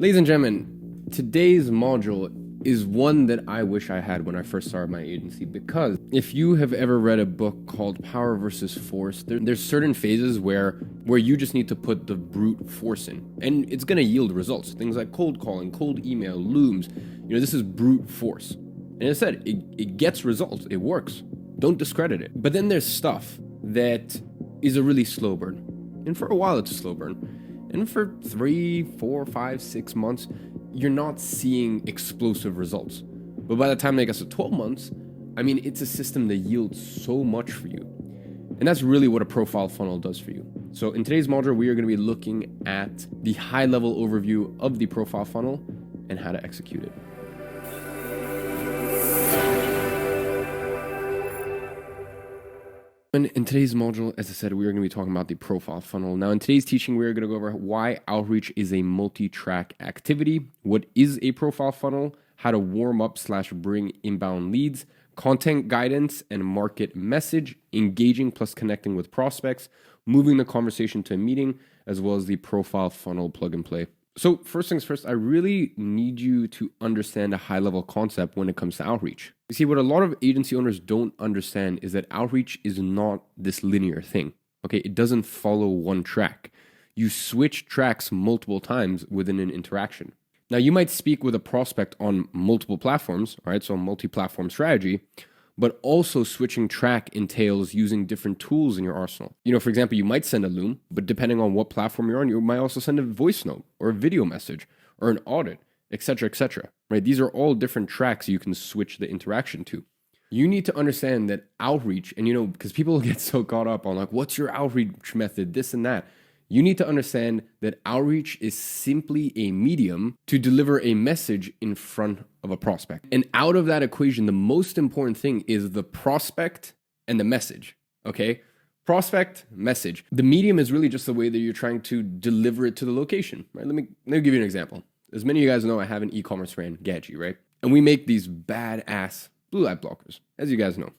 Ladies and gentlemen, today's module is one that I wish I had when I first started my agency, because if you have ever read a book called Power versus Force, there's certain phases where you just need to put the brute force in, and it's going to yield results. Things like cold calling, cold email, looms. This is brute force. And as I said, it gets results. It works. Don't discredit it. But then there's stuff that is a really slow burn. And for a while, it's a slow burn. And for 3, 4, 5, 6 months, you're not seeing explosive results. But by the time it gets to 12 months, it's a system that yields so much for you. And that's really what a profile funnel does for you. So in today's module, we are going to be looking at the high-level overview of the profile funnel and how to execute it. And in today's module, as I said, we are going to be talking about the profile funnel. Now, in today's teaching, we are going to go over why outreach is a multi-track activity, what is a profile funnel, how to warm up / bring inbound leads, content guidance and market message, engaging plus connecting with prospects, moving the conversation to a meeting, as well as the profile funnel plug and play. So first things first, I really need you to understand a high-level concept when it comes to outreach. You see, what a lot of agency owners don't understand is that outreach is not this linear thing, okay? It doesn't follow one track. You switch tracks multiple times within an interaction. Now, you might speak with a prospect on multiple platforms, all right? So a multi-platform strategy, but also switching track entails using different tools in your arsenal. For example, you might send a loom, but depending on what platform you're on, you might also send a voice note or a video message or an audit, etc., right? These are all different tracks you can switch the interaction to. You need to understand that outreach, and because people get so caught up on like, what's your outreach method, this and that. You need to understand that outreach is simply a medium to deliver a message in front of a prospect. And out of that equation, the most important thing is the prospect and the message, okay? Prospect, message. The medium is really just the way that you're trying to deliver it to the location, right? Let me give you an example. As many of you guys know, I have an e-commerce brand, Gadget, right? And we make these badass blue light blockers, as you guys know.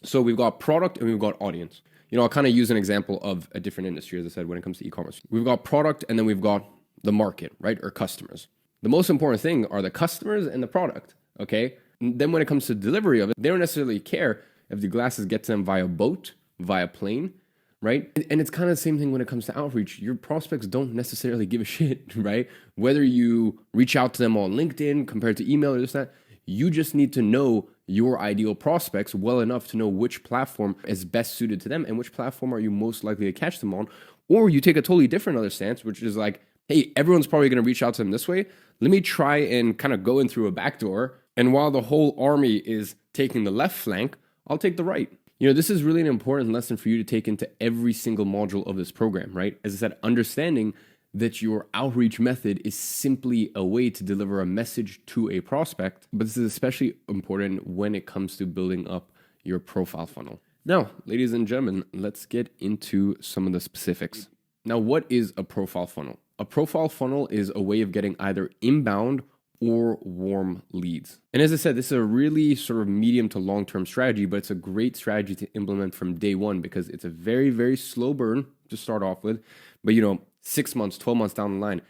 So we've got product and we've got audience. I'll kind of use an example of a different industry, as I said, when it comes to e-commerce. We've got product and then we've got the market, right? Or customers. The most important thing are the customers and the product, okay? And then when it comes to delivery of it, they don't necessarily care if the glasses get to them via boat, via plane, right? And it's kind of the same thing when it comes to outreach. Your prospects don't necessarily give a shit, right? Whether you reach out to them on LinkedIn compared to email or this, that, you just need to know your ideal prospects well enough to know which platform is best suited to them and which platform are you most likely to catch them on. Or you take a totally different other stance, which is like, hey, everyone's probably going to reach out to them this way. Let me try and kind of go in through a back door. And while the whole army is taking the left flank, I'll take the right. This is really an important lesson for you to take into every single module of this program, right? As I said, understanding that your outreach method is simply a way to deliver a message to a prospect, but this is especially important when it comes to building up your profile funnel. Now, ladies and gentlemen, let's get into some of the specifics. Now, what is a profile funnel? A profile funnel is a way of getting either inbound or warm leads. And as I said, this is a really sort of medium to long-term strategy, but it's a great strategy to implement from day one because it's a very, very slow burn to start off with. But 6 months, 12 months down the line,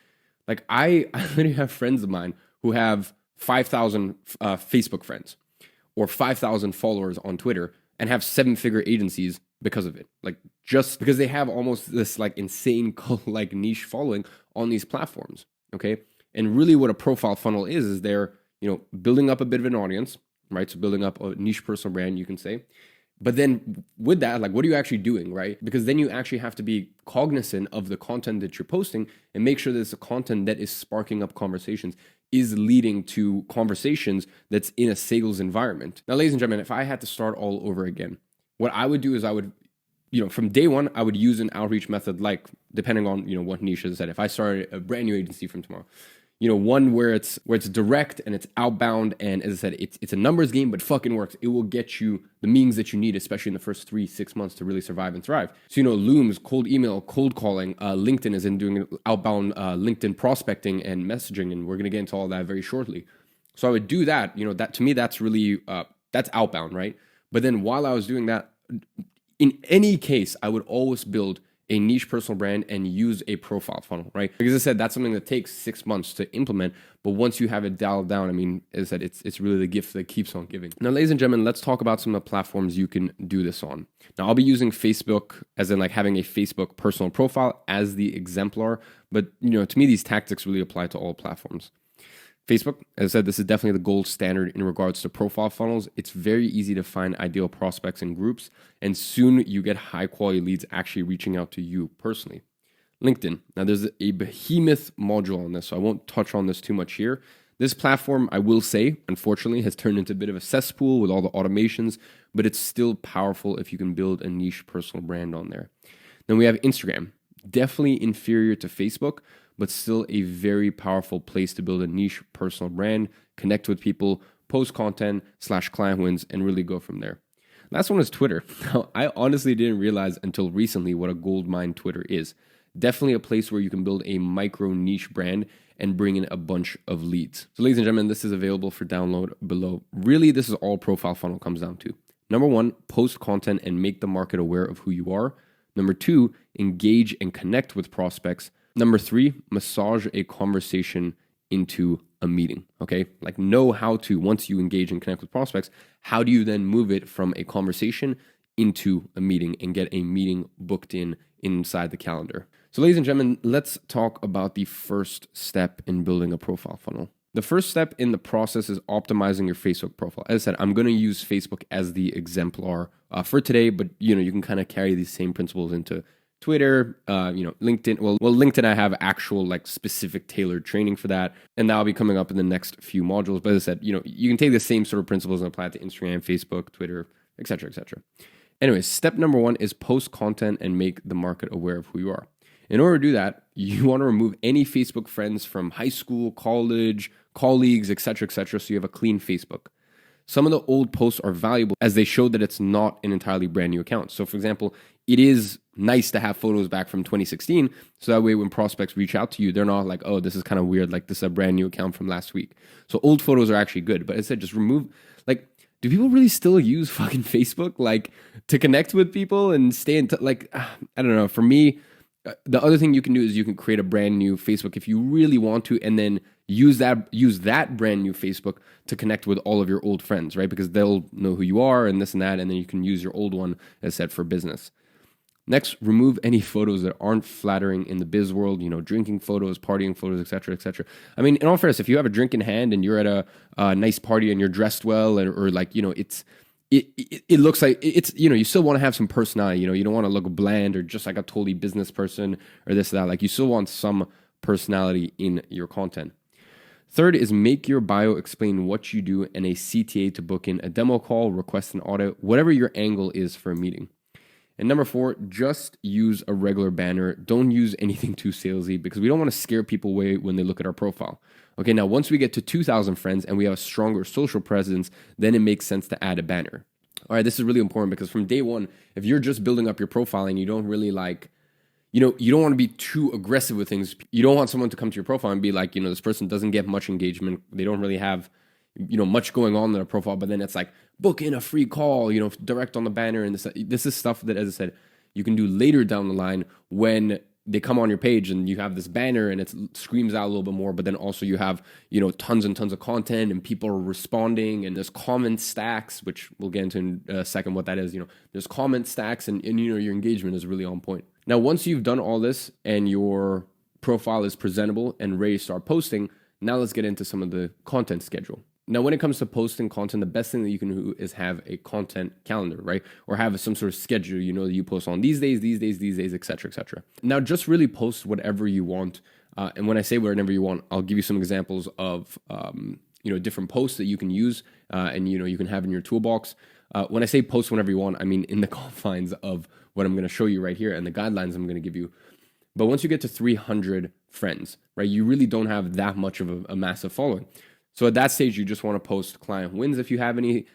like I literally have friends of mine who have 5,000 Facebook friends or 5,000 followers on Twitter and have 7-figure agencies because of it. Like just because they have almost this like insane like niche following on these platforms. Okay. And really what a profile funnel is they're, building up a bit of an audience, right? So building up a niche personal brand, you can say. But then with that, like, what are you actually doing, right? Because then you actually have to be cognizant of the content that you're posting and make sure that it's the content that is sparking up conversations, is leading to conversations that's in a sales environment. Now, ladies and gentlemen, if I had to start all over again, what I would do is I would, from day one, I would use an outreach method, like depending on, what niche is said. If I started a brand new agency from tomorrow, one where it's direct and it's outbound, and as I said, it's a numbers game, but fucking works. It will get you the means that you need, especially in the first 3-6 months to really survive and thrive. So looms, cold email, cold calling, LinkedIn is in doing outbound LinkedIn prospecting and messaging, and we're gonna get into all that very shortly. So I would do that. That to me, that's really that's outbound, right? But then while I was doing that, in any case, I would always build a niche personal brand and use a profile funnel, right? Because I said that's something that takes 6 months to implement, but once you have it dialed down, I mean, as I said, it's really the gift that keeps on giving. Now, ladies and gentlemen, let's talk about some of the platforms you can do this on. Now, I'll be using Facebook, as in like having a Facebook personal profile as the exemplar, but to me, these tactics really apply to all platforms. Facebook, as I said, this is definitely the gold standard in regards to profile funnels. It's very easy to find ideal prospects in groups, and soon you get high quality leads actually reaching out to you personally. LinkedIn. Now, there's a behemoth module on this, so I won't touch on this too much here. This platform, I will say, unfortunately, has turned into a bit of a cesspool with all the automations, but it's still powerful if you can build a niche personal brand on there. Then we have Instagram. Definitely inferior to Facebook, but still a very powerful place to build a niche personal brand, connect with people, post content / client wins, and really go from there. Last one is Twitter. Now, I honestly didn't realize until recently what a gold mine Twitter is. Definitely a place where you can build a micro niche brand and bring in a bunch of leads. So ladies and gentlemen, this is available for download below. Really, this is all profile funnel comes down to. Number 1, post content and make the market aware of who you are. Number 2, engage and connect with prospects. Number 3, massage a conversation into a meeting, okay? Like know how to, once you engage and connect with prospects, how do you then move it from a conversation into a meeting and get a meeting booked inside the calendar? So ladies and gentlemen, let's talk about the first step in building a profile funnel. The first step in the process is optimizing your Facebook profile. As I said, I'm going to use Facebook as the exemplar for today, but you can kind of carry these same principles into Twitter, LinkedIn. Well, LinkedIn, I have actual like specific tailored training for that, and that'll be coming up in the next few modules. But as I said, you can take the same sort of principles and apply it to Instagram, Facebook, Twitter, etc., etc. Anyways, step number 1 is post content and make the market aware of who you are. In order to do that, you want to remove any Facebook friends from high school, college, colleagues, etc., etc., so you have a clean Facebook. Some of the old posts are valuable as they show that it's not an entirely brand new account. So for example, it is nice to have photos back from 2016. So that way when prospects reach out to you, they're not like, oh, this is kind of weird. Like this is a brand new account from last week. So old photos are actually good. But as I said, just remove, like, do people really still use fucking Facebook like to connect with people and stay in like, I don't know. For me, the other thing you can do is you can create a brand new Facebook if you really want to, and then use that brand new Facebook to connect with all of your old friends, right? Because they'll know who you are and this and that, and then you can use your old one as said for business. Next, remove any photos that aren't flattering in the biz world, drinking photos, partying photos, etc., etc. I mean, in all fairness, if you have a drink in hand and you're at a nice party and you're dressed well, or like, it looks like it's, you still want to have some personality, you don't want to look bland or just like a totally business person or this or that. Like you still want some personality in your content. Third is make your bio explain what you do and a CTA to book in a demo call, request an audit, whatever your angle is for a meeting. And number 4, just use a regular banner. Don't use anything too salesy because we don't want to scare people away when they look at our profile. Okay, now once we get to 2,000 friends and we have a stronger social presence, then it makes sense to add a banner. All right, this is really important because from day one, if you're just building up your profile and you don't really like, you don't want to be too aggressive with things. You don't want someone to come to your profile and be like, this person doesn't get much engagement. They don't really have, much going on in their profile, but then it's like, book in a free call, direct on the banner. And this is stuff that, as I said, you can do later down the line when they come on your page and you have this banner and it screams out a little bit more, but then also you have, tons and tons of content and people are responding and there's comment stacks, which we'll get into in a second what that is. There's comment stacks and your engagement is really on point. Now, once you've done all this and your profile is presentable and ready to start posting, now let's get into some of the content schedule. Now, when it comes to posting content, the best thing that you can do is have a content calendar, right? Or have some sort of schedule, that you post on these days, et cetera, et cetera. Now, just really post whatever you want. And when I say whatever you want, I'll give you some examples of, different posts that you can use and, you can have in your toolbox. When I say post whenever you want, I mean in the confines of what I'm going to show you right here and the guidelines I'm going to give you. But once you get to 300 friends, right, you really don't have that much of a massive following. So at that stage, you just want to post client wins if you have any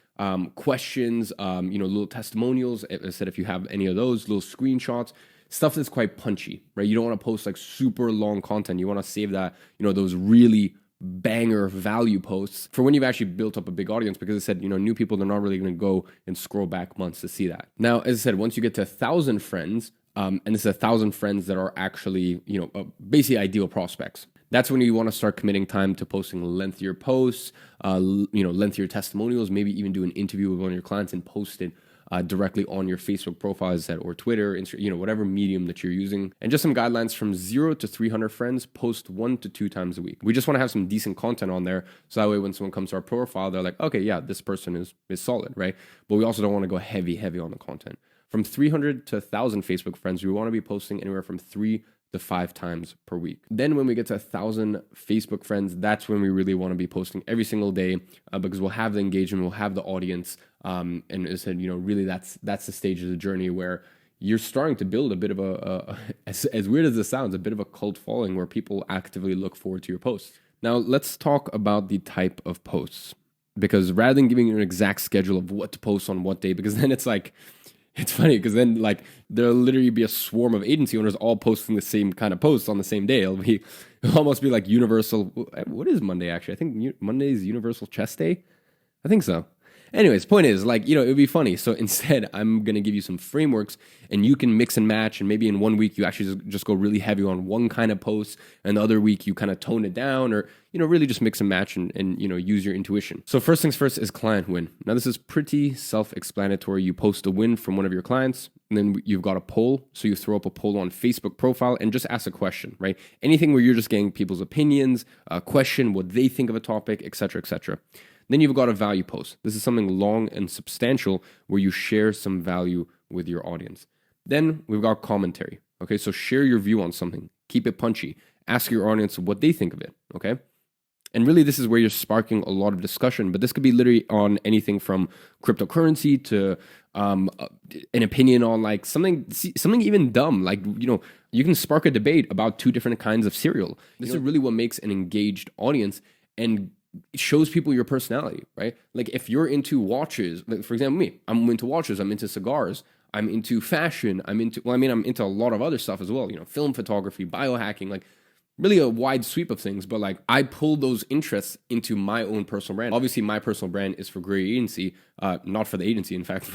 questions, little testimonials. As I said, if you have any of those, little screenshots, stuff that's quite punchy, right? You don't want to post like super long content. You want to save that, those really banger value posts for when you've actually built up a big audience, because I said, new people, they're not really going to go and scroll back months to see that. Now, as I said, once you get to 1,000 friends, and this is 1,000 friends that are actually, basically ideal prospects. That's when you want to start committing time to posting lengthier posts, lengthier testimonials, maybe even do an interview with one of your clients and post it directly on your Facebook profile, as I said, or Twitter, Instagram, whatever medium that you're using. And just some guidelines: from 0 to 300 friends, post 1 to 2 times a week. We just want to have some decent content on there, so that way when someone comes to our profile, they're like, okay, yeah, this person is solid, right? But we also don't want to go heavy on the content. From 300 to 1,000 Facebook friends, we want to be posting anywhere from 3 to 5 times per week. Then when we get to 1,000 Facebook friends, that's when we really want to be posting every single day, because we'll have the engagement, we'll have the audience, and as I said, really that's the stage of the journey where you're starting to build a bit of as weird as this sounds, a bit of a cult following where people actively look forward to your posts. Now let's talk about the type of posts, because rather than giving you an exact schedule of what to post on what day, because then it's funny, because then there'll literally be a swarm of agency owners all posting the same kind of posts on the same day. It'll almost be like universal. What is Monday actually? I think Monday is Universal Chest Day. I think so. Anyways, point is, it would be funny. So instead, I'm going to give you some frameworks, and you can mix and match. And maybe in 1 week, you actually just go really heavy on one kind of post, and the other week, you kind of tone it down, or, really just mix and match and use your intuition. So first things first is client win. Now, this is pretty self-explanatory. You post a win from one of your clients, and then you've got a poll. So you throw up a poll on Facebook profile and just ask a question, right? Anything where you're just getting people's opinions, a question, what they think of a topic, etc., etc. Then you've got a value post. This is something long and substantial where you share some value with your audience. Then we've got commentary. Okay, so share your view on something. Keep it punchy. Ask your audience what they think of it. Okay. And really, this is where you're sparking a lot of discussion, but this could be literally on anything from cryptocurrency to an opinion on something even dumb. You can spark a debate about 2 different kinds of cereal. This is really what makes an engaged audience, and it shows people your personality, right? If you're into watches, for example, me, I'm into watches, I'm into cigars, I'm into fashion, I'm into a lot of other stuff as well, film photography, biohacking, really a wide sweep of things, but I pull those interests into my own personal brand. Obviously, my personal brand is for Gray Agency, not for the agency. In fact,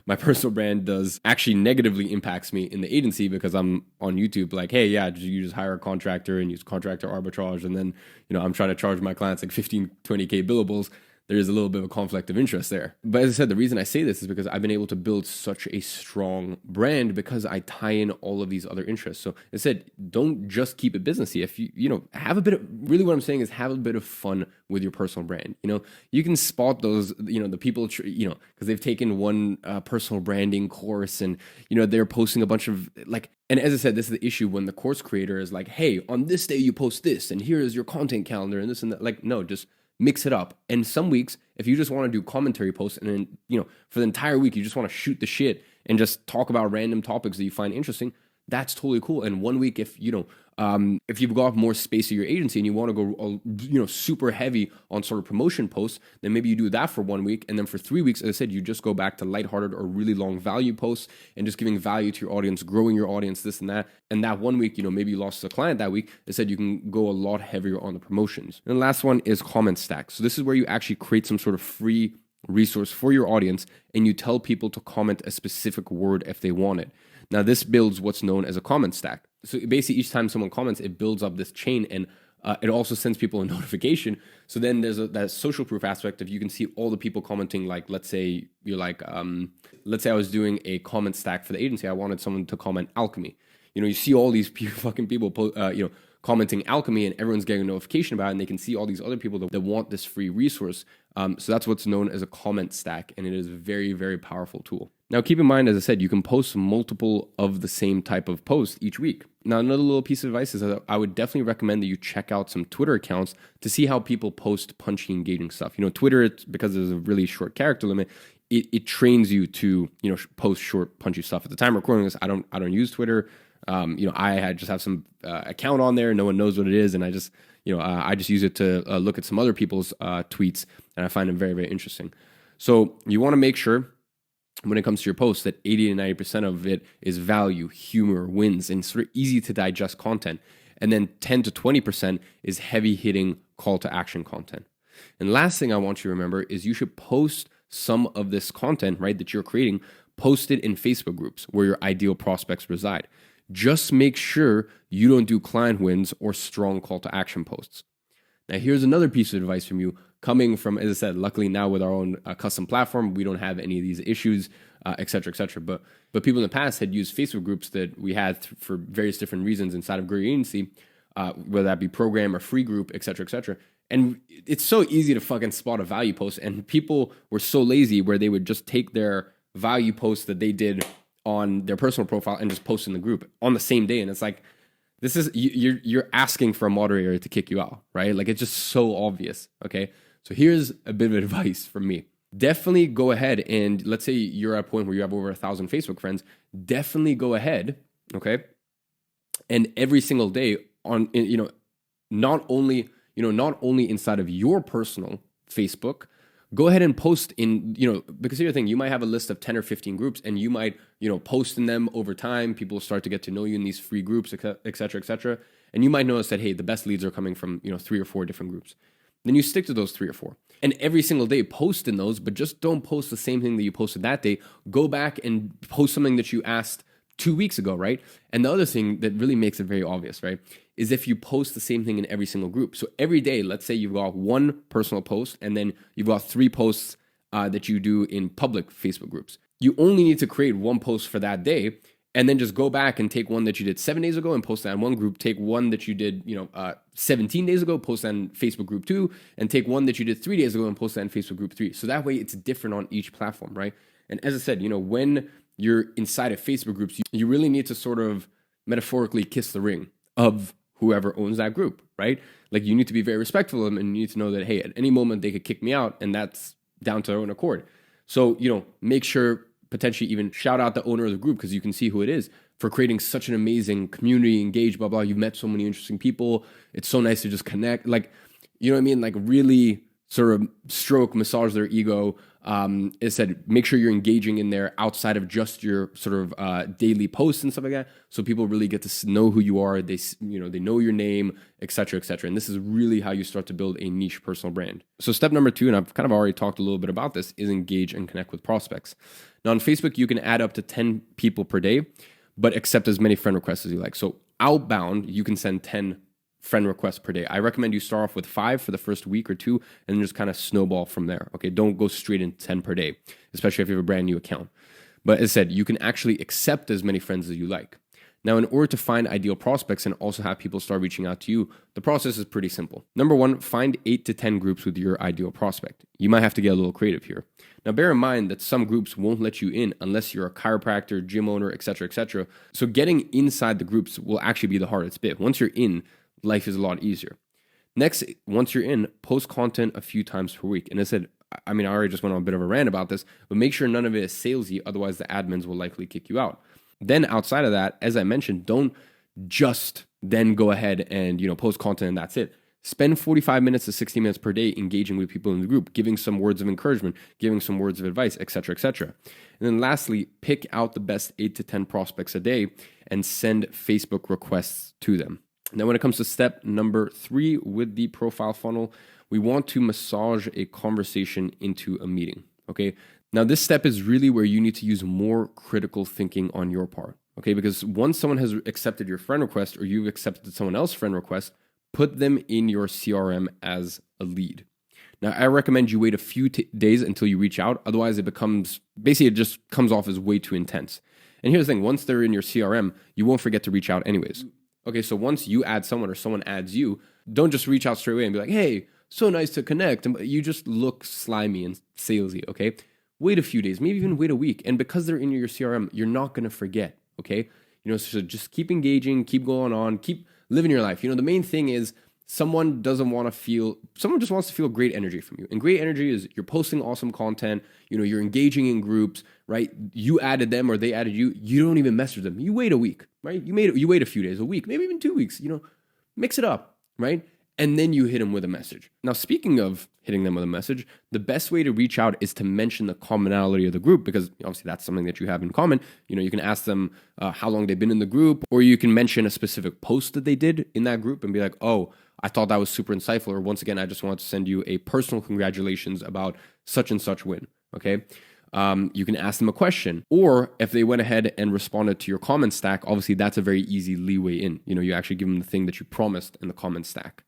my personal brand does actually negatively impacts me in the agency, because I'm on YouTube hey, yeah, you just hire a contractor and use contractor arbitrage, and then I'm trying to charge my clients 15, 20K billables. There is a little bit of a conflict of interest there. But as I said, the reason I say this is because I've been able to build such a strong brand because I tie in all of these other interests. So as I said, don't just keep it businessy. If you have a bit of, really what I'm saying is have a bit of fun with your personal brand. You can spot those, the people, because they've taken one personal branding course, and, they're posting a bunch of and as I said, this is the issue when the course creator is hey, on this day you post this, and here is your content calendar and this and that. No, just mix it up. And some weeks, if you just want to do commentary posts, and then, for the entire week, you just want to shoot the shit and just talk about random topics that you find interesting, that's totally cool. And 1 week, if you've got more space at your agency and you want to go, super heavy on sort of promotion posts, then maybe you do that for 1 week. And then for 3 weeks, as I said, you just go back to lighthearted or really long value posts and just giving value to your audience, growing your audience, this and that. And that 1 week, maybe you lost a client that week. I said you can go a lot heavier on the promotions. And the last one is comment stack. So this is where you actually create some sort of free resource for your audience, and you tell people to comment a specific word if they want it. Now, this builds what's known as a comment stack. So basically, each time someone comments, it builds up this chain, and it also sends people a notification. So then there's that social proof aspect of you can see all the people commenting. Let's say you're let's say I was doing a comment stack for the agency. I wanted someone to comment alchemy. You see all these fucking people, commenting alchemy, and everyone's getting a notification about it, and they can see all these other people that want this free resource. So that's what's known as a comment stack, and it is a very, very powerful tool. Now, keep in mind, as I said, you can post multiple of the same type of post each week. Now, another little piece of advice is that I would definitely recommend that you check out some Twitter accounts to see how people post punchy, engaging stuff. Twitter, because there's a really short character limit, it trains you to, post short, punchy stuff. At the time of recording this, I don't use Twitter. I just have some account on there. No one knows what it is, and I just use it to look at some other people's tweets, and I find them very, very interesting. So you want to make sure, when it comes to your posts, that 80 to 90% of it is value, humor, wins, and sort of easy to digest content. And then 10 to 20% is heavy hitting call to action content. And last thing I want you to remember is you should post some of this content, right, that you're creating, post it in Facebook groups where your ideal prospects reside. Just make sure you don't do client wins or strong call to action posts. Now, here's another piece of advice from you coming from, as I said, luckily now with our own custom platform, we don't have any of these issues, et cetera, et cetera. But people in the past had used Facebook groups that we had for various different reasons inside of Grow Your Agency, whether that be program or free group, et cetera, et cetera. And it's so easy to fucking spot a value post. And people were so lazy where they would just take their value post that they did on their personal profile and just post in the group on the same day. And it's like, this is, you're asking for a moderator to kick you out, right? Like, it's just so obvious. Okay. So here's a bit of advice from me. Definitely go ahead and, let's say you're at a point where you have over 1,000 Facebook friends, definitely go ahead. Okay. And every single day on, not only inside of your personal Facebook, go ahead and post in, because here's the thing, you might have a list of 10 or 15 groups and you might, post in them over time. People start to get to know you in these free groups, et cetera, et cetera. And you might notice that, hey, the best leads are coming from, 3 or 4 different groups. Then you stick to those 3 or 4. And every single day post in those, but just don't post the same thing that you posted that day. Go back and post something that you asked 2 weeks ago, right? And the other thing that really makes it very obvious, right, is if you post the same thing in every single group. So every day, let's say you've got one personal post and then you've got 3 posts that you do in public Facebook groups. You only need to create one post for that day and then just go back and take one that you did 7 days ago and post that in one group. Take one that you did, 17 days ago, post that in Facebook group 2, and take one that you did 3 days ago and post that in Facebook group 3. So that way it's different on each platform, right? And as I said, when you're inside of Facebook groups, you really need to sort of metaphorically kiss the ring of whoever owns that group, right? Like, you need to be very respectful of them and you need to know that, hey, at any moment they could kick me out, and that's down to their own accord. So, make sure, potentially even shout out the owner of the group, because you can see who it is, for creating such an amazing community, engaged, blah, blah. You've met so many interesting people. It's so nice to just connect. Like, you know what I mean? Like, really sort of massage their ego. It said, make sure you're engaging in there outside of just your sort of daily posts and stuff like that. So people really get to know who you are. They know your name, et cetera, et cetera. And this is really how you start to build a niche personal brand. So step number 2, and I've kind of already talked a little bit about this, is engage and connect with prospects. Now on Facebook, you can add up to 10 people per day, but accept as many friend requests as you like. So outbound, you can send 10 friend requests per day. I recommend you start off with 5 for the first week or 2 and then just kind of snowball from there. Okay, don't go straight in 10 per day, especially if you have a brand new account. But as I said, you can actually accept as many friends as you like. Now, in order to find ideal prospects and also have people start reaching out to you, the process is pretty simple. Number 1, find 8 to 10 groups with your ideal prospect. You might have to get a little creative here. Now, bear in mind that some groups won't let you in unless you're a chiropractor, gym owner, et cetera, et cetera. So getting inside the groups will actually be the hardest bit. Once you're in, life is a lot easier. Next, once you're in, post content a few times per week. And I said, I already just went on a bit of a rant about this, but make sure none of it is salesy. Otherwise, the admins will likely kick you out. Then outside of that, as I mentioned, don't just then go ahead and, post content and that's it. Spend 45 minutes to 60 minutes per day engaging with people in the group, giving some words of encouragement, giving some words of advice, et cetera, et cetera. And then lastly, pick out the best 8 to 10 prospects a day and send Facebook requests to them. Now, when it comes to step number 3 with the profile funnel, we want to massage a conversation into a meeting, okay? Now, this step is really where you need to use more critical thinking on your part, okay? Because once someone has accepted your friend request or you've accepted someone else's friend request, put them in your CRM as a lead. Now, I recommend you wait a few days until you reach out. Otherwise, it just comes off as way too intense. And here's the thing, once they're in your CRM, you won't forget to reach out anyways. Okay, so once you add someone or someone adds you, don't just reach out straight away and be like, hey, so nice to connect. You just look slimy and salesy, okay? Wait a few days, maybe even wait a week. And because they're in your CRM, you're not going to forget, okay? So just keep engaging, keep going on, keep living your life. The main thing is someone just wants to feel great energy from you. And great energy is you're posting awesome content, you're engaging in groups, right? You added them or they added you. You don't even message them. You wait a week, right? You wait a few days, a week, maybe even 2 weeks, mix it up, right? And then you hit them with a message. Now, speaking of hitting them with a message, the best way to reach out is to mention the commonality of the group, because obviously that's something that you have in common. You can ask them how long they've been in the group, or you can mention a specific post that they did in that group and be like, oh, I thought that was super insightful. Or once again, I just want to send you a personal congratulations about such and such win. Okay. You can ask them a question, or if they went ahead and responded to your comment stack, obviously that's a very easy leeway in. You actually give them the thing that you promised in the comment stack.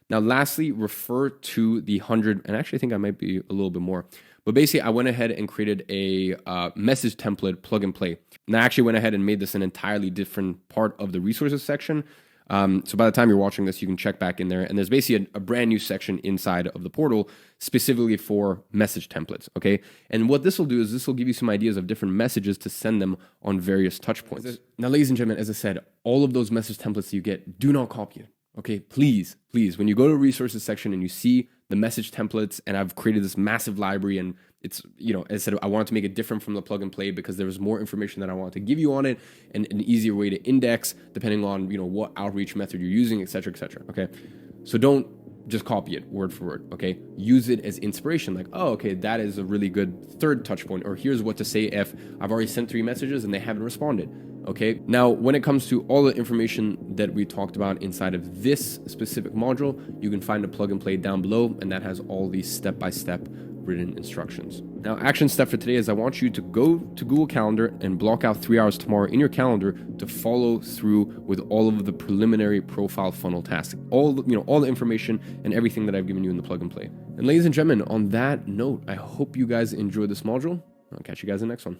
Now, lastly, refer to the 100, and actually I think I might be a little bit more. But basically, I went ahead and created a message template plug and play. And I actually went ahead and made this an entirely different part of the resources section. So by the time you're watching this, you can check back in there. And there's basically a brand new section inside of the portal specifically for message templates, okay? And what this will do is this will give you some ideas of different messages to send them on various touch points. Now, ladies and gentlemen, as I said, all of those message templates you get, do not copy it. Okay, please, when you go to resources section and you see the message templates, and I've created this massive library, and it's, as I said, I wanted to make it different from the plug and play because there was more information that I wanted to give you on it and an easier way to index depending on, what outreach method you're using, et cetera, okay? So don't just copy it word for word, okay? Use it as inspiration, like, oh, okay, that is a really good third touch point, or here's what to say if I've already sent 3 messages and they haven't responded. Okay, now when it comes to all the information that we talked about inside of this specific module, you can find a plug and play down below, and that has all these step-by-step written instructions. Now, action step for today is I want you to go to Google Calendar and block out 3 hours tomorrow in your calendar to follow through with all of the preliminary profile funnel tasks, all the information and everything that I've given you in the plug and play. And ladies and gentlemen, on that note, I hope you guys enjoyed this module. I'll catch you guys in the next one.